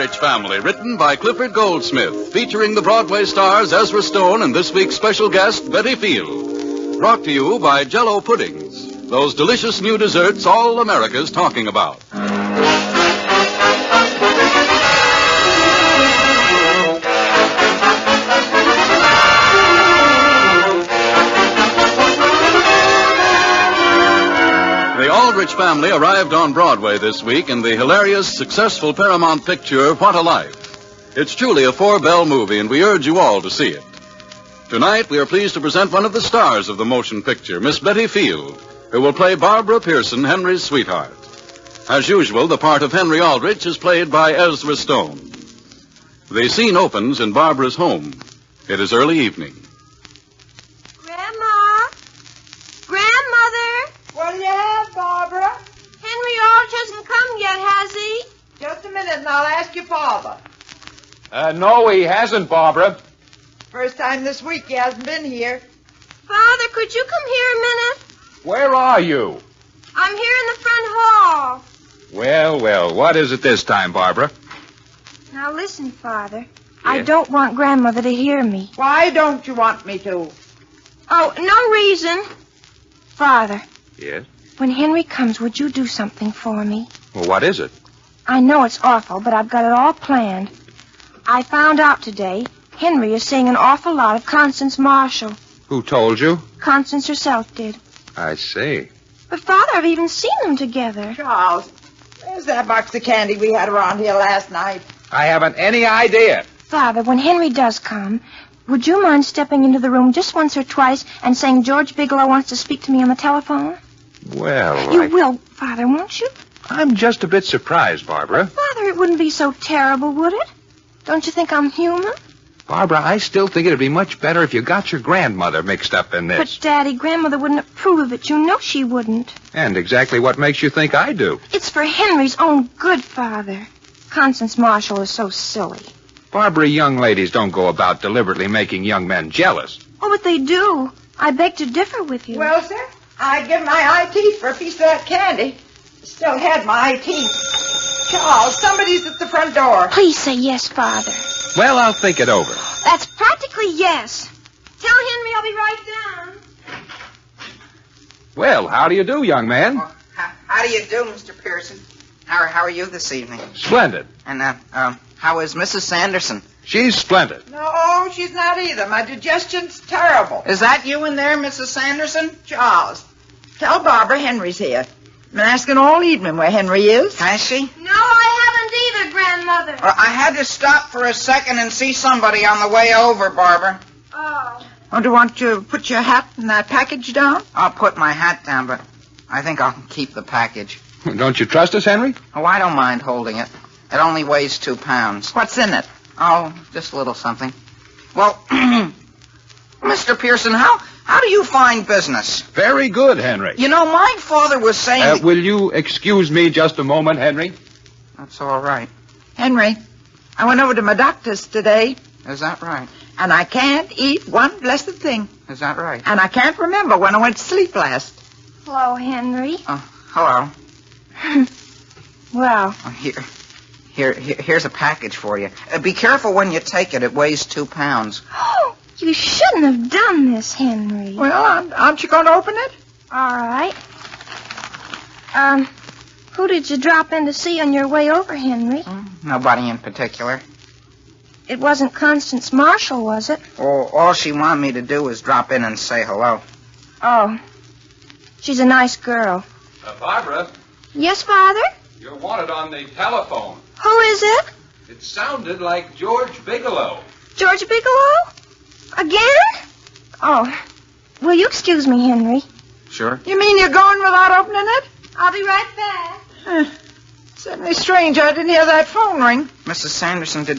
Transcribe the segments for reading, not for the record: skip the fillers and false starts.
Aldrich Family, written by Clifford Goldsmith, featuring the Broadway stars Ezra Stone and this week's special guest, Betty Field. Brought to you by Jell-O Puddings, those delicious new desserts all America's talking about. The Aldrich family arrived on Broadway this week in the hilarious, successful Paramount picture, What a Life. It's truly a four-bell movie, and we urge you all to see it. Tonight, we are pleased to present one of the stars of the motion picture, Miss Betty Field, who will play Barbara Pearson, Henry's sweetheart. As usual, the part of Henry Aldrich is played by Ezra Stone. The scene opens in Barbara's home. It is early evening. What do you have, Barbara? Henry Aldrich hasn't come yet, has he? Just a minute, and I'll ask your father. No, he hasn't, Barbara. First time this week he hasn't been here. Father, could you come here a minute? Where are you? I'm here in the front hall. Well, what is it this time, Barbara? Now listen, Father. Yes? I don't want Grandmother to hear me. Why don't you want me to? Oh, no reason. Father. Yes? When Henry comes, would you do something for me? Well, what is it? I know it's awful, but I've got it all planned. I found out today Henry is seeing an awful lot of Constance Marshall. Who told you? Constance herself did. I see. But, Father, I've even seen them together. Charles, where's that box of candy we had around here last night? I haven't any idea. Father, when Henry does come, would you mind stepping into the room just once or twice and saying George Bigelow wants to speak to me on the telephone? Well, You will, Father, won't you? I'm just a bit surprised, Barbara. Father, it wouldn't be so terrible, would it? Don't you think I'm human? Barbara, I still think it'd be much better if you got your grandmother mixed up in this. But, Daddy, Grandmother wouldn't approve of it. You know she wouldn't. And exactly what makes you think I do? It's for Henry's own good, Father. Constance Marshall is so silly. Barbara, young ladies don't go about deliberately making young men jealous. Oh, but they do. I beg to differ with you. Well, sir, I'd give my eye teeth for a piece of that candy. Still had my eye teeth. Charles, somebody's at the front door. Please say yes, Father. Well, I'll think it over. That's practically yes. Tell Henry I'll be right down. Well, how do you do, young man? Well, how do you do, Mr. Pearson? How are you this evening? Splendid. And, how is Mrs. Sanderson? She's splendid. No, she's not either. My digestion's terrible. Is that you in there, Mrs. Sanderson? Charles, tell Barbara Henry's here. I've been asking all evening where Henry is. Has she? No, I haven't either, Grandmother. I had to stop for a second and see somebody on the way over, Barbara. Oh. Oh, do you want to put your hat and that package down? I'll put my hat down, but I think I'll keep the package. Don't you trust us, Henry? Oh, I don't mind holding it. It only weighs 2 pounds. What's in it? Oh, just a little something. Well, Mr. Pearson, how do you find business? Very good, Henry. You know, my father was saying... Will you excuse me just a moment, Henry? That's all right. Henry, I went over to my doctor's today. Is that right? And I can't eat one blessed thing. Is that right? And I can't remember when I went to sleep last. Hello, Henry. Hello. Well. Here's a package for you. Be careful when you take it. It weighs 2 pounds. Oh, you shouldn't have done this, Henry. Well, aren't you going to open it? All right. Who did you drop in to see on your way over, Henry? Nobody in particular. It wasn't Constance Marshall, was it? Oh, all she wanted me to do was drop in and say hello. Oh. She's a nice girl. Barbara, Yes, Father? you're wanted on the telephone. Who is it? It sounded like George Bigelow. George Bigelow? Again? Oh. Will you excuse me, Henry? Sure. You mean you're going without opening it? I'll be right back. Certainly strange. I didn't hear that phone ring. Mrs. Sanderson, did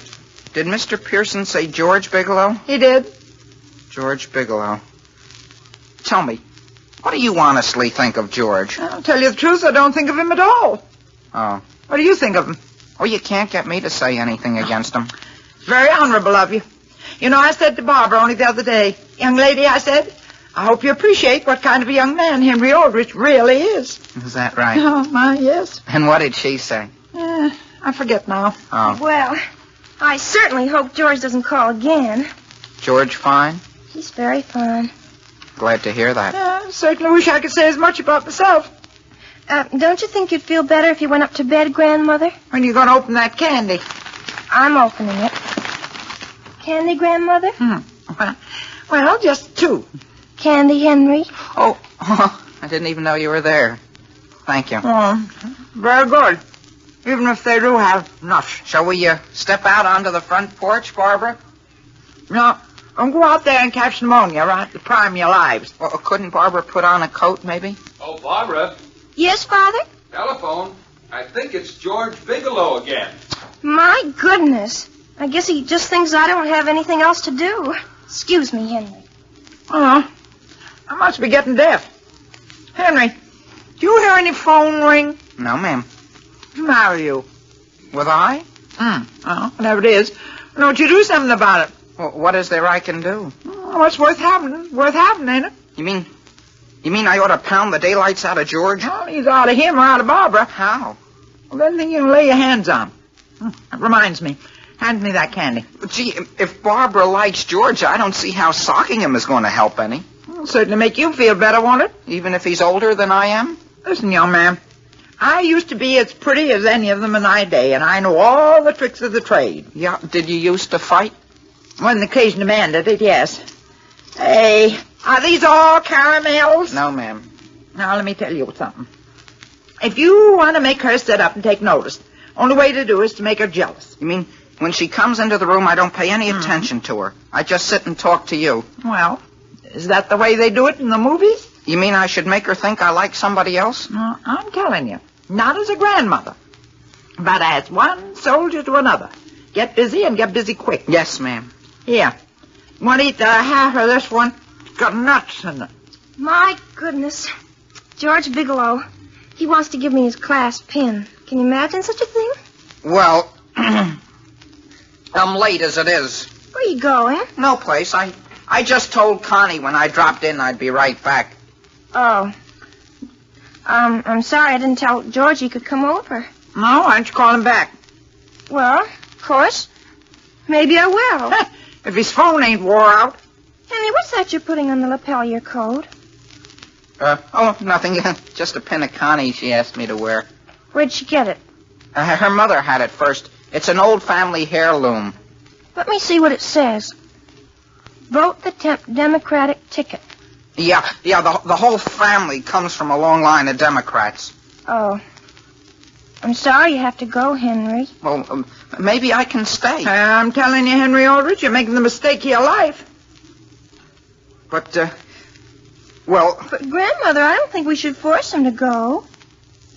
Mr. Pearson say George Bigelow? He did. George Bigelow. Tell me, what do you honestly think of George? I'll tell you the truth, I don't think of him at all. Oh. What do you think of him? Oh, you can't get me to say anything against him. Very honorable of you. You know, I said to Barbara only the other day, young lady, I said, I hope you appreciate what kind of a young man Henry Aldrich really is. Is that right? Oh, my, yes. And what did she say? I forget now. Oh. Well, I certainly hope George doesn't call again. George fine? He's very fine. Glad to hear that. I certainly wish I could say as much about myself. Don't you think you'd feel better if you went up to bed, Grandmother? When you going to open that candy? I'm opening it. Candy, Grandmother? Well, just 2. Candy, Henry? Oh, I didn't even know you were there. Thank you. Oh, very good. Even if they do have nuts. Shall we step out onto the front porch, Barbara? No, don't go out there and catch pneumonia, right? To prime your lives. Well, couldn't Barbara put on a coat, maybe? Oh, Barbara, Yes, Father? telephone. I think it's George Bigelow again. My goodness. I guess he just thinks I don't have anything else to do. Excuse me, Henry. Oh, I must be getting deaf. Henry, do you hear any phone ring? No, ma'am. What's the matter with you? With I? Oh, whatever it is. Why don't you do something about it? Well, what is there I can do? Oh, what's worth having? Worth having, ain't it? You mean I ought to pound the daylights out of George? Well, he's out of him or out of Barbara. How? Well, anything you can lay your hands on. That reminds me. Hand me that candy. Gee, if Barbara likes George, I don't see how socking him is going to help any. It'll certainly make you feel better, won't it? Even if he's older than I am? Listen, young man. I used to be as pretty as any of them in my day, and I know all the tricks of the trade. Yeah, did you used to fight? When the occasion demanded it, yes. Hey, are these all caramels? No, ma'am. Now, let me tell you something. If you want to make her sit up and take notice, only way to do is to make her jealous. You mean when she comes into the room, I don't pay any attention to her? I just sit and talk to you. Well, is that the way they do it in the movies? You mean I should make her think I like somebody else? No, I'm telling you. Not as a grandmother, but as one soldier to another. Get busy and get busy quick. Yes, ma'am. Here. Want to eat the half of this one? It's got nuts in it. My goodness. George Bigelow. He wants to give me his class pin. Can you imagine such a thing? Well, I'm late as it is. Where you going? No place. I just told Connie when I dropped in I'd be right back. Oh. I'm sorry I didn't tell George he could come over. No, why don't you call him back? Well, of course. Maybe I will. If his phone ain't wore out. Henry, what's that you're putting on the lapel of your coat? Nothing. Just a pin of Connie she asked me to wear. Where'd she get it? Her mother had it first. It's an old family heirloom. Let me see what it says. Vote the Democratic ticket. Yeah, the whole family comes from a long line of Democrats. Oh. I'm sorry you have to go, Henry. Well, maybe I can stay. I'm telling you, Henry Aldrich, you're making the mistake of your life. But, well... But, Grandmother, I don't think we should force him to go.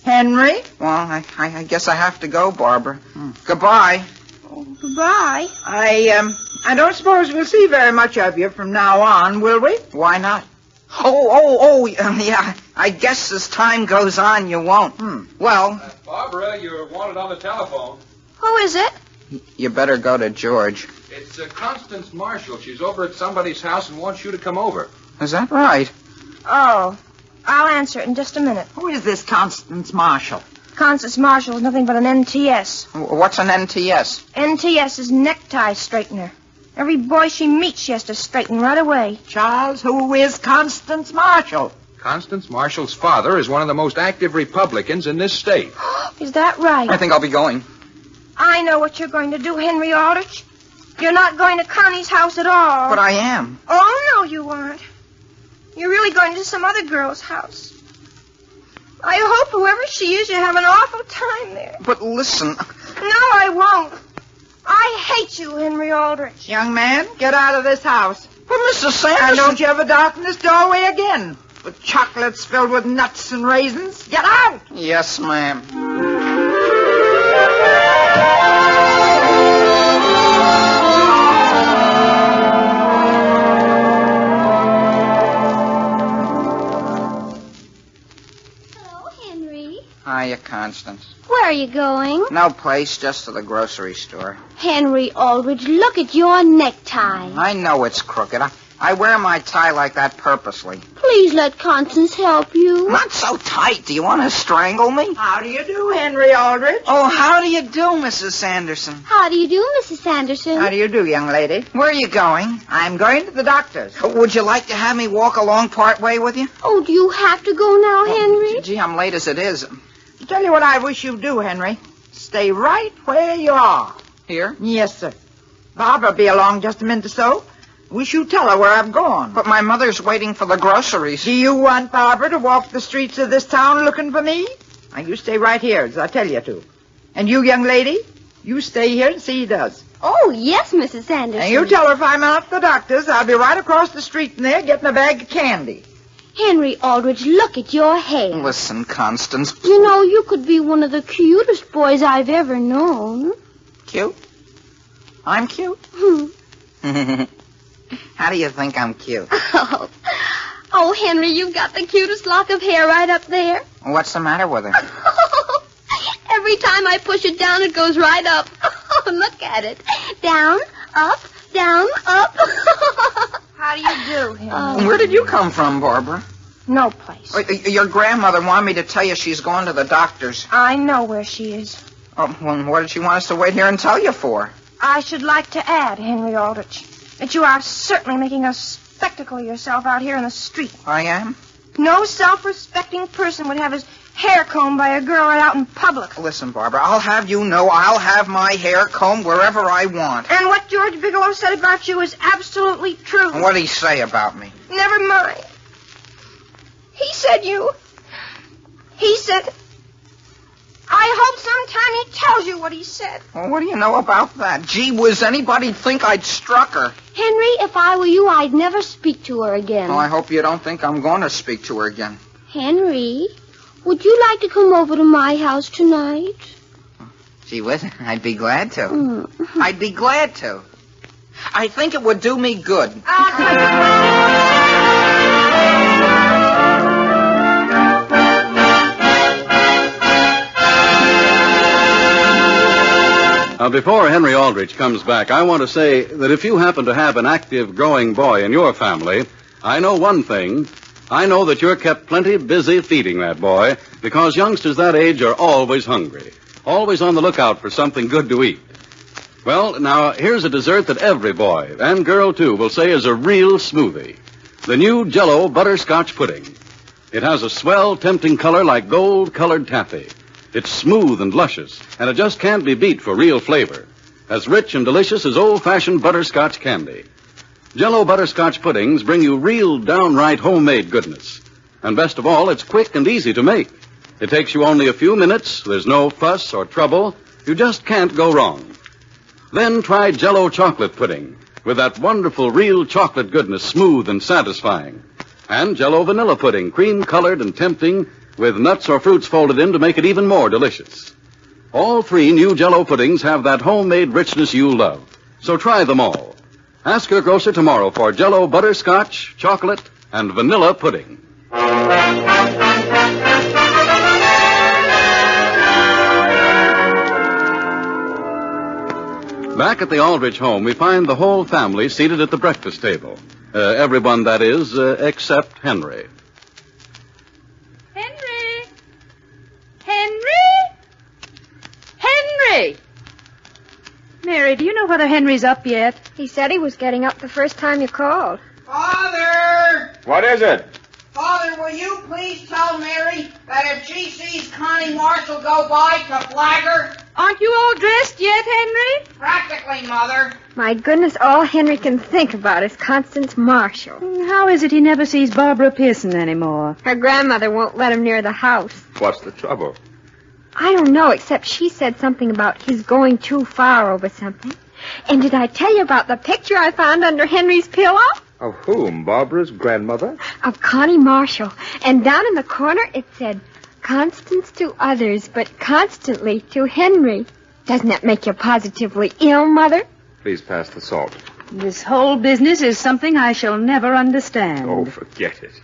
Henry? Well, I guess I have to go, Barbara. Goodbye. Oh, goodbye. I don't suppose we'll see very much of you from now on, will we? Why not? Yeah. I guess as time goes on, you won't. Well... Barbara, you're wanted on the telephone. Who is it? You better go to George. It's Constance Marshall. She's over at somebody's house and wants you to come over. Is that right? Oh. I'll answer it in just a minute. Who is this Constance Marshall? Constance Marshall is nothing but an NTS. What's an NTS? NTS is necktie straightener. Every boy she meets, she has to straighten right away. Charles, who is Constance Marshall? Constance Marshall's father is one of the most active Republicans in this state. Is that right? I think I'll be going. I know what you're going to do, Henry Aldrich. You're not going to Connie's house at all. But I am. Oh, no, you aren't. You're really going to some other girl's house. I hope whoever she is, you have an awful time there. But listen... No, I won't. I hate you, Henry Aldrich. Young man, get out of this house. But Mrs. Sanderson... And don't you ever darken this doorway again. With chocolates filled with nuts and raisins. Get out! Yes, ma'am. Hello, Henry. Hiya, Constance. Where are you going? No place, just to the grocery store. Henry Aldrich, look at your necktie. I know it's crooked. I wear my tie like that purposely. Please let Constance help you. Not so tight. Do you want to strangle me? How do you do, Henry Aldrich? Oh, how do you do, Mrs. Sanderson? How do you do, Mrs. Sanderson? How do you do, young lady? Where are you going? I'm going to the doctor's. Would you like to have me walk along part way with you? Oh, do you have to go now, Henry? Gee, I'm late as it is. Tell you what I wish you'd do, Henry. Stay right where you are. Here? Yes, sir. Barbara will be along just a minute or so. Wish you'd tell her where I've gone. But my mother's waiting for the groceries. Do you want Barbara to walk the streets of this town looking for me? Now, you stay right here, as I tell you to. And you, young lady, you stay here and see he does. Oh, yes, Mrs. Sanderson. And you tell her if I'm out at the doctor's, I'll be right across the street from there getting a bag of candy. Henry Aldrich, look at your hair. Listen, Constance. You know, you could be one of the cutest boys I've ever known. Cute? I'm cute? How do you think I'm cute? Oh, Henry, you've got the cutest lock of hair right up there. What's the matter with her? Every time I push it down, it goes right up. Look at it. Down, up, down, up. How do you do, Henry? Where did you come from, Barbara? No place. Your grandmother wanted me to tell you she's going to the doctor's. I know where she is. Oh, well, what did she want us to wait here and tell you for? I should like to add, Henry Aldrich, that you are certainly making a spectacle of yourself out here in the street. I am? No self-respecting person would have his hair combed by a girl right out in public. Listen, Barbara, I'll have you know I'll have my hair combed wherever I want. And what George Bigelow said about you is absolutely true. And what did he say about me? Never mind. He said I hope sometime he tells you what he said. Well, what do you know about that? Gee whiz, anybody'd think I'd struck her. Henry, if I were you, I'd never speak to her again. Oh, I hope you don't think I'm going to speak to her again. Henry, would you like to come over to my house tonight? Gee whiz, I'd be glad to. Mm. I'd be glad to. I think it would do me good. Now, before Henry Aldrich comes back, I want to say that if you happen to have an active, growing boy in your family, I know one thing. I know that you're kept plenty busy feeding that boy, because youngsters that age are always hungry, always on the lookout for something good to eat. Well, now, here's a dessert that every boy, and girl too, will say is a real smoothie. The new Jell-O butterscotch pudding. It has a swell, tempting color like gold-colored taffy. It's smooth and luscious, and it just can't be beat for real flavor. As rich and delicious as old-fashioned butterscotch candy. Jell-O butterscotch puddings bring you real, downright homemade goodness. And best of all, it's quick and easy to make. It takes you only a few minutes. There's no fuss or trouble. You just can't go wrong. Then try Jell-O chocolate pudding, with that wonderful real chocolate goodness, smooth and satisfying. And Jell-O vanilla pudding, cream-colored and tempting, with nuts or fruits folded in to make it even more delicious. All three new Jell-O puddings have that homemade richness you love. So try them all. Ask your grocer tomorrow for Jell-O butterscotch, chocolate, and vanilla pudding. Back at the Aldrich home, we find the whole family seated at the breakfast table. Everyone, that is, except Henry. Henry! Mary, do you know whether Henry's up yet? He said he was getting up the first time you called. Father! What is it? Father, will you please tell Mary that if she sees Connie Marshall go by to flag her? Aren't you all dressed yet, Henry? Practically, Mother. My goodness, all Henry can think about is Constance Marshall. How is it he never sees Barbara Pearson anymore? Her grandmother won't let him near the house. What's the trouble? I don't know, except she said something about his going too far over something. And did I tell you about the picture I found under Henry's pillow? Of whom? Barbara's grandmother? Of Connie Marshall. And down in the corner it said, Constance to others, but constantly to Henry. Doesn't that make you positively ill, Mother? Please pass the salt. This whole business is something I shall never understand. Oh, forget it.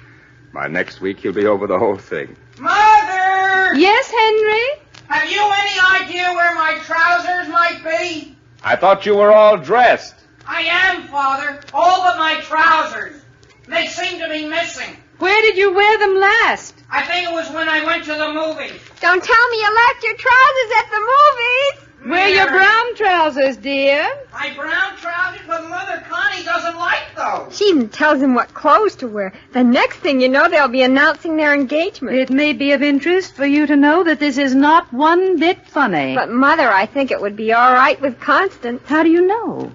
By next week, he'll be over the whole thing. Mother! Yes, Henry? Have you any idea where my trousers might be? I thought you were all dressed. I am, Father. All but my trousers. They seem to be missing. Where did you wear them last? I think it was when I went to the movies. Don't tell me you left your trousers at the movies. Wear your brown trousers, dear. My brown trousers, but Mother Connie doesn't like those. She even tells him what clothes to wear. The next thing you know, they'll be announcing their engagement. It may be of interest for you to know that this is not one bit funny. But, Mother, I think it would be all right with Constance. How do you know?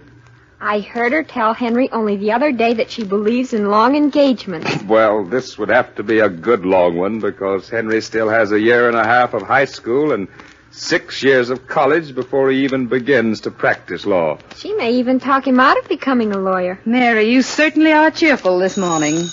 I heard her tell Henry only the other day that she believes in long engagements. Well, this would have to be a good long one because Henry still has a year and a half of high school and 6 years of college before he even begins to practice law. She may even talk him out of becoming a lawyer. Mary, you certainly are cheerful this morning.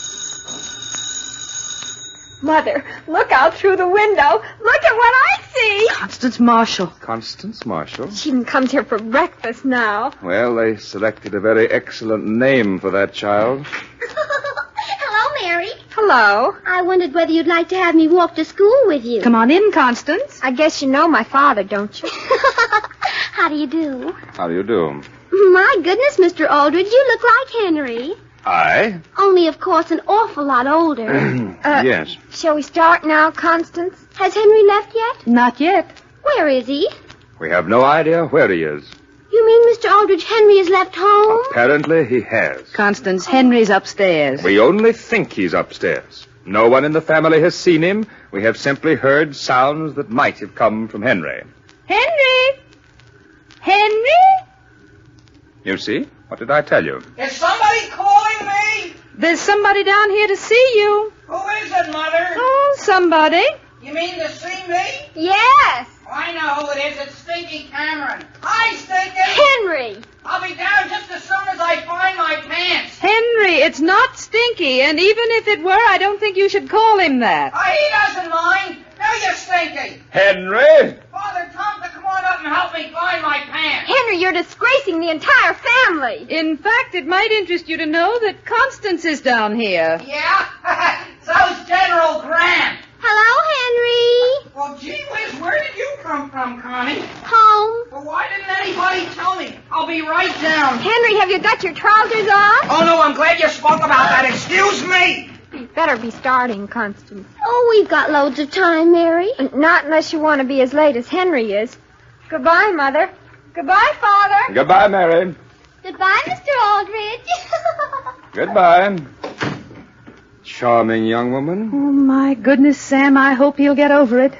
Mother, look out through the window. Look at what I see. Constance Marshall. Constance Marshall? She even comes here for breakfast now. Well, they selected a very excellent name for that child. Hello, Mary. Hello. I wondered whether you'd like to have me walk to school with you. Come on in, Constance. I guess you know my father, don't you? How do you do? How do you do? My goodness, Mr. Aldrich, you look like Henry. I? Only, of course, an awful lot older. Yes. Shall we start now, Constance? Has Henry left yet? Not yet. Where is he? We have no idea where he is. You mean, Mr. Aldrich, Henry has left home? Apparently he has. Constance, Henry's upstairs. We only think he's upstairs. No one in the family has seen him. We have simply heard sounds that might have come from Henry. Henry! Henry? You see? What did I tell you? Is somebody calling me? There's somebody down here to see you. Who is it, Mother? Oh, somebody. You mean to see me? Yes. I know who it is. It's Stinky Cameron. Hi, Stinky. Henry. I'll be down just as soon as I find my pants. Henry, it's not Stinky, and even if it were, I don't think you should call him that. He doesn't mind. Do you, Stinky? Henry! Father Tom, to come on up and help me find my pants. Henry, you're disgracing the entire family. In fact, it might interest you to know that Constance is down here. Yeah? So's General Grant. Hello, Henry. Well, gee whiz, where did you come from, Connie? Home. Well, why didn't anybody tell me? I'll be right down. Henry, have you got your trousers on? Oh, no, I'm glad you spoke about that. Excuse me. You better be starting, Constance. Oh, we've got loads of time, Mary. Not unless you want to be as late as Henry is. Goodbye, Mother. Goodbye, Father. Goodbye, Mary. Goodbye, Mr. Aldrich. Goodbye. Charming young woman. Oh, my goodness, Sam, I hope he'll get over it.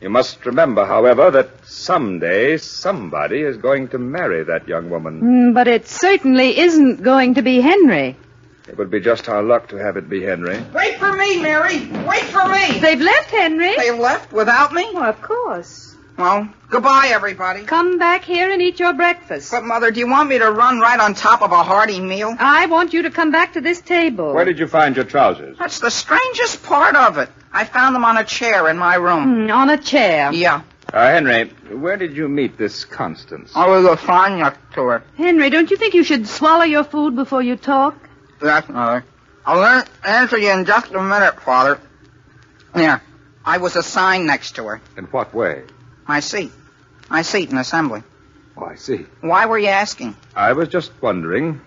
You must remember, however, that someday somebody is going to marry that young woman. But it certainly isn't going to be Henry. It would be just our luck to have it be Henry. Wait for me, Mary. Wait for me. They've left Henry. They left without me? Oh, of course. Well, goodbye, everybody. Come back here and eat your breakfast. But, Mother, do you want me to run right on top of a hearty meal? I want you to come back to this table. Where did you find your trousers? That's the strangest part of it. I found them on a chair in my room. On a chair. Yeah. Henry, where did you meet this Constance? I was assigned next to her. Henry, don't you think you should swallow your food before you talk? Yes, Mother. I'll answer you in just a minute, Father. Yeah. I was assigned next to her. In what way? My seat. My seat in assembly. Oh, I see. Why were you asking? I was just wondering,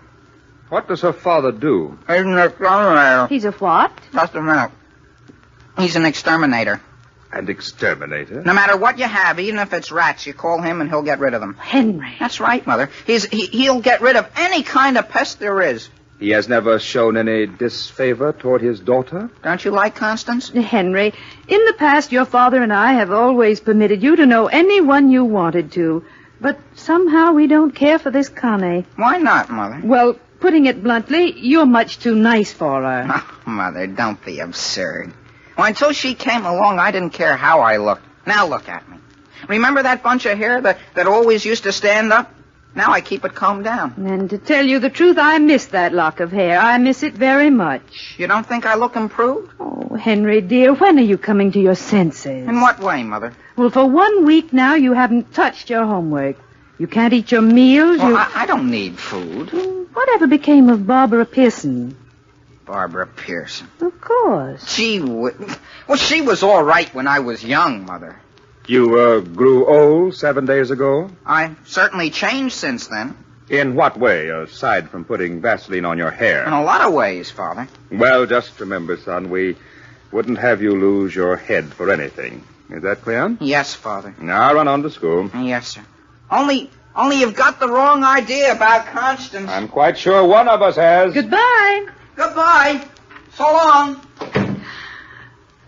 what does her father do? He's an exterminator. He's a what? Just a minute. He's an exterminator. An exterminator? No matter what you have, even if it's rats, you call him and he'll get rid of them. Henry. That's right, Mother. He'll get rid of any kind of pest there is. He has never shown any disfavor toward his daughter? Don't you like Constance? Henry, in the past, your father and I have always permitted you to know anyone you wanted to. But somehow we don't care for this Connie. Why not, Mother? Well, putting it bluntly, you're much too nice for her. Oh, Mother, don't be absurd. Well, until she came along, I didn't care how I looked. Now look at me. Remember that bunch of hair that always used to stand up? Now I keep it combed down. And to tell you the truth, I miss that lock of hair. I miss it very much. You don't think I look improved? Oh, Henry, dear, when are you coming to your senses? In what way, Mother? Well, for 1 week now, you haven't touched your homework. You can't eat your meals. Well, I don't need food. Whatever became of Barbara Pearson? Barbara Pearson. Of course. Well, she was all right when I was young, Mother. You grew old 7 days ago? I've certainly changed since then. In what way, aside from putting Vaseline on your hair? In a lot of ways, Father. Well, just remember, son, we wouldn't have you lose your head for anything. Is that clear? Yes, Father. Now run on to school. Yes, sir. Only you've got the wrong idea about Constance. I'm quite sure one of us has. Goodbye. Goodbye. So long.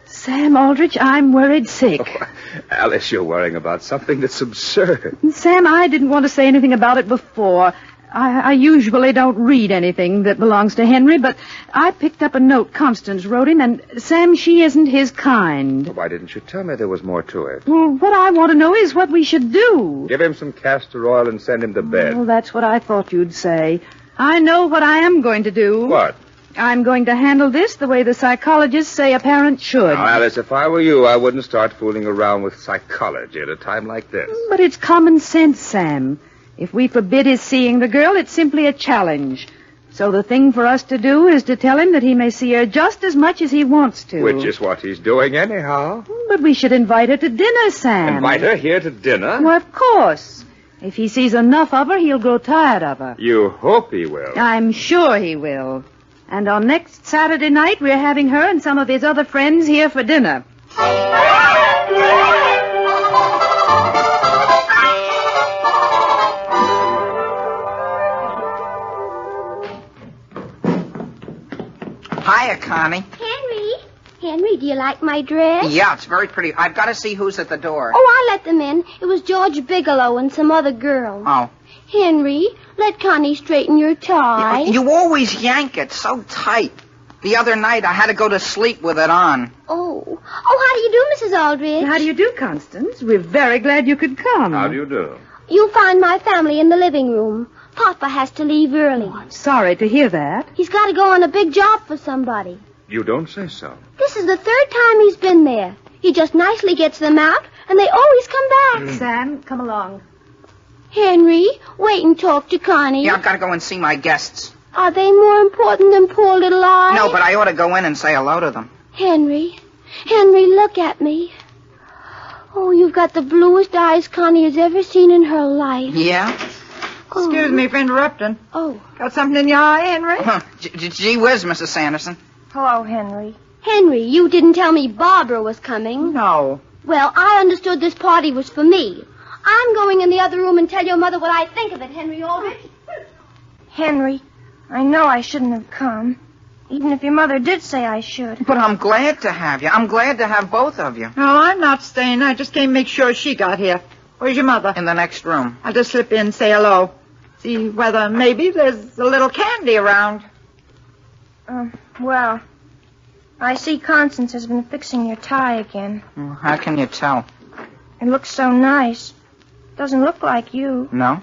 Sam Aldrich, I'm worried sick. Oh, Alice, you're worrying about something that's absurd. Sam, I didn't want to say anything about it before. I usually don't read anything that belongs to Henry, but I picked up a note Constance wrote him, and, Sam, she isn't his kind. Why didn't you tell me there was more to it? Well, what I want to know is what we should do. Give him some castor oil and send him to bed. Well, that's what I thought you'd say. I know what I am going to do. What? I'm going to handle this the way the psychologists say a parent should. Now, Alice, if I were you, I wouldn't start fooling around with psychology at a time like this. But it's common sense, Sam. If we forbid his seeing the girl, it's simply a challenge. So the thing for us to do is to tell him that he may see her just as much as he wants to. Which is what he's doing anyhow. But we should invite her to dinner, Sam. Invite her here to dinner? Well, of course. If he sees enough of her, he'll grow tired of her. You hope he will. I'm sure he will. And on next Saturday night, we're having her and some of his other friends here for dinner. Hiya, Connie. Henry, do you like my dress? Yeah, it's very pretty. I've got to see who's at the door. Oh, I let them in. It was George Bigelow and some other girl. Oh. Henry, let Connie straighten your tie. You always yank it so tight. The other night, I had to go to sleep with it on. Oh, how do you do, Mrs. Aldrich? How do you do, Constance? We're very glad you could come. How do you do? You'll find my family in the living room. Papa has to leave early. I'm sorry to hear that. He's got to go on a big job for somebody. You don't say so. This is the third time he's been there. He just nicely gets them out, and they always come back. Sam, come along. Henry, wait and talk to Connie. Yeah, I've got to go and see my guests. Are they more important than poor little I? No, but I ought to go in and say hello to them. Henry, look at me. Oh, you've got the bluest eyes Connie has ever seen in her life. Yeah? Excuse me for interrupting. Oh. Got something in your eye, Henry? Huh. Gee whiz, Mrs. Sanderson. Hello, Henry. Henry, you didn't tell me Barbara was coming. No. Well, I understood this party was for me. I'm going in the other room and tell your mother what I think of it, Henry Aldrich. Henry, I know I shouldn't have come, even if your mother did say I should. But I'm glad to have you. I'm glad to have both of you. No, I'm not staying. I just came to make sure she got here. Where's your mother? In the next room. I'll just slip in and say hello. See whether maybe there's a little candy around. Well, I see Constance has been fixing your tie again. How can you tell? It looks so nice. Doesn't look like you. No?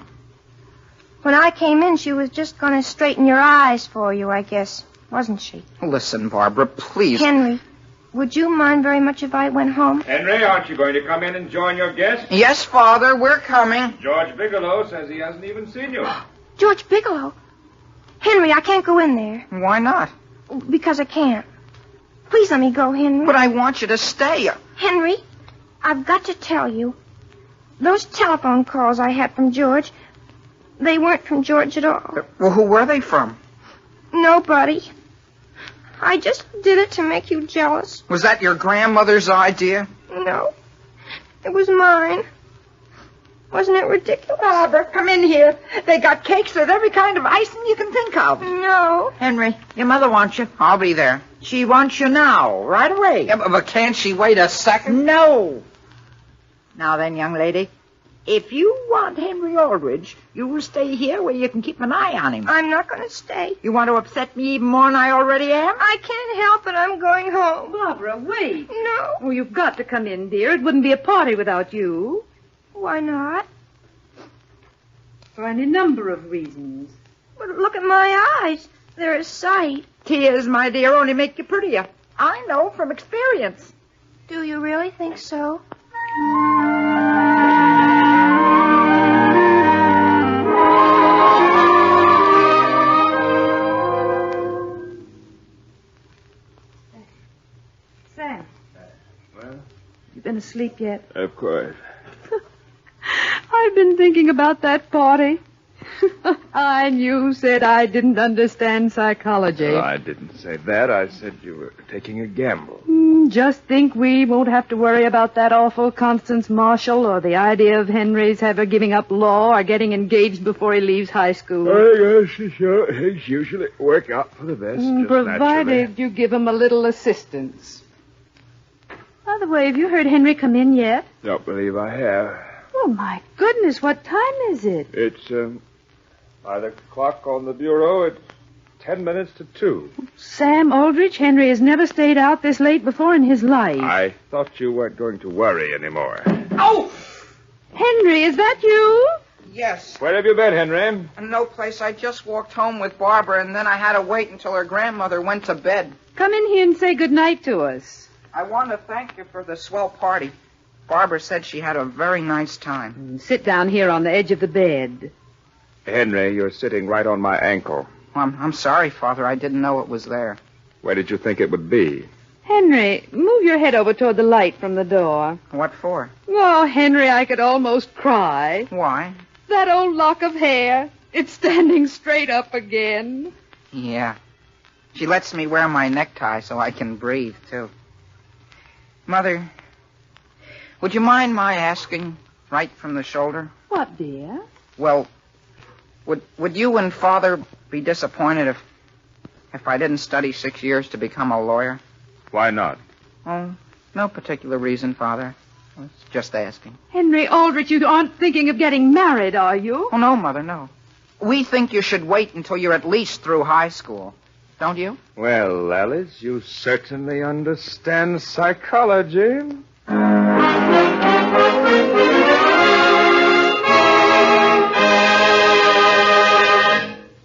When I came in, she was just going to straighten your eyes for you, I guess. Wasn't she? Listen, Barbara, please. Henry, would you mind very much if I went home? Henry, aren't you going to come in and join your guests? Yes, Father, we're coming. George Bigelow says he hasn't even seen you. George Bigelow? Henry, I can't go in there. Why not? Because I can't. Please let me go, Henry. But I want you to stay. Henry, I've got to tell you. Those telephone calls I had from George, they weren't from George at all. Well, who were they from? Nobody. I just did it to make you jealous. Was that your grandmother's idea? No. It was mine. Wasn't it ridiculous? Barbara, come in here. They got cakes with every kind of icing you can think of. No. Henry, your mother wants you. I'll be there. She wants you now, right away. Yeah, but can't she wait a second? No. Now then, young lady, if you want Henry Aldrich, you will stay here where you can keep an eye on him. I'm not going to stay. You want to upset me even more than I already am? I can't help it. I'm going home. Barbara, wait. No. Oh, you've got to come in, dear. It wouldn't be a party without you. Why not? For any number of reasons. But look at my eyes. They're a sight. Tears, my dear, only make you prettier. I know from experience. Do you really think so? Sam. Well? You been asleep yet? Of course. I've been thinking about that party. And you said I didn't understand psychology. Well, I didn't say that. I said you were taking a gamble. Just think we won't have to worry about that awful Constance Marshall or the idea of Henry's ever giving up law or getting engaged before he leaves high school. I guess sure, things usually work out for the best. Just Provided naturally. you give him a little assistance. By the way, have you heard Henry come in yet? Don't believe I have. Oh, my goodness, what time is it? It's, by the clock on the bureau, it's 10 minutes to 2. Sam Aldrich, Henry has never stayed out this late before in his life. I thought you weren't going to worry anymore. Oh! Henry, is that you? Yes. Where have you been, Henry? No place. I just walked home with Barbara, and then I had to wait until her grandmother went to bed. Come in here and say goodnight to us. I want to thank you for the swell party. Barbara said she had a very nice time. Sit down here on the edge of the bed. Henry, you're sitting right on my ankle. I'm sorry, Father. I didn't know it was there. Where did you think it would be? Henry, move your head over toward the light from the door. What for? Oh, Henry, I could almost cry. Why? That old lock of hair. It's standing straight up again. Yeah. She lets me wear my necktie so I can breathe, too. Mother, would you mind my asking right from the shoulder? What, dear? Well, would you and Father be disappointed if I didn't study 6 years to become a lawyer? Why not? Oh, no particular reason, Father. I was just asking. Henry Aldrich, you aren't thinking of getting married, are you? Oh, no, Mother, no. We think you should wait until you're at least through high school. Don't you? Well, Alice, you certainly understand psychology.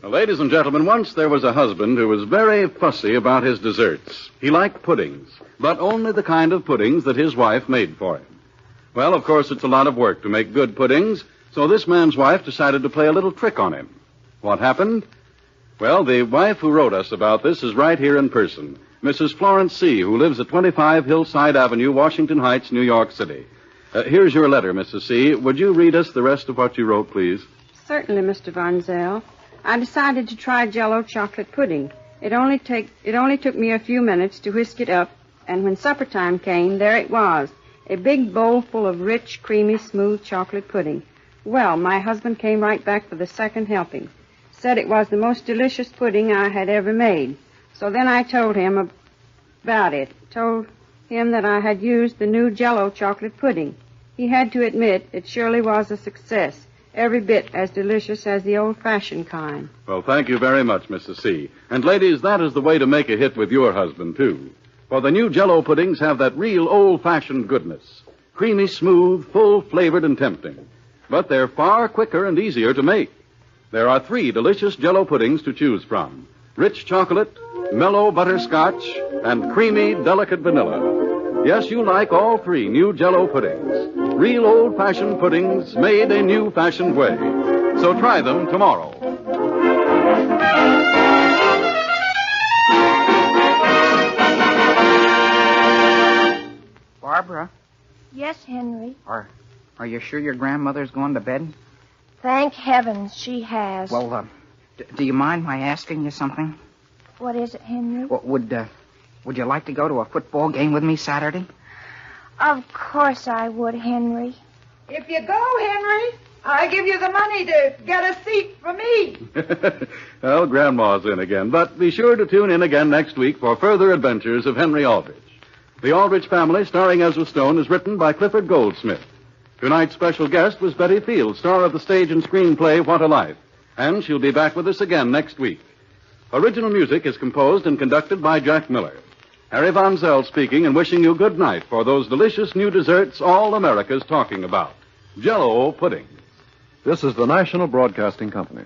Ladies and gentlemen, once there was a husband who was very fussy about his desserts. He liked puddings, but only the kind of puddings that his wife made for him. Well, of course, it's a lot of work to make good puddings, so this man's wife decided to play a little trick on him. What happened? Well, the wife who wrote us about this is right here in Pearson, Mrs. Florence C., who lives at 25 Hillside Avenue, Washington Heights, New York City. Here's your letter, Mrs. C. Would you read us the rest of what you wrote, please? Certainly, Mr. Von Zell. I decided to try Jell-O chocolate pudding. It only took me a few minutes to whisk it up, and when supper time came, there it was, a big bowl full of rich, creamy, smooth chocolate pudding. Well, my husband came right back for the second helping. Said it was the most delicious pudding I had ever made. So then I told him about it. Told him that I had used the new Jell-O chocolate pudding. He had to admit it surely was a success. Every bit as delicious as the old-fashioned kind. Well, thank you very much, Mrs. C. And ladies, that is the way to make a hit with your husband, too. For the new Jell-O puddings have that real old-fashioned goodness. Creamy, smooth, full-flavored, and tempting. But they're far quicker and easier to make. There are 3 delicious Jell-O puddings to choose from. Rich chocolate, mellow butterscotch, and creamy, delicate vanilla. Yes, you like all 3 new Jell-O puddings. Real old-fashioned puddings made a new-fashioned way. So try them tomorrow. Barbara, Yes, Henry. are you sure your grandmother's gone to bed? Thank heavens she has. Well, do you mind my asking you something? What is it, Henry? Well, would you like to go to a football game with me Saturday? Of course I would, Henry. If you go, Henry, I give you the money to get a seat for me. Well, Grandma's in again. But be sure to tune in again next week for further adventures of Henry Aldrich. The Aldrich Family, starring Ezra Stone, is written by Clifford Goldsmith. Tonight's special guest was Betty Field, star of the stage and screenplay What a Life. And she'll be back with us again next week. Original music is composed and conducted by Jack Miller. Harry Von Zell speaking and wishing you good night for those delicious new desserts all America's talking about. Jell-O pudding. This is the National Broadcasting Company.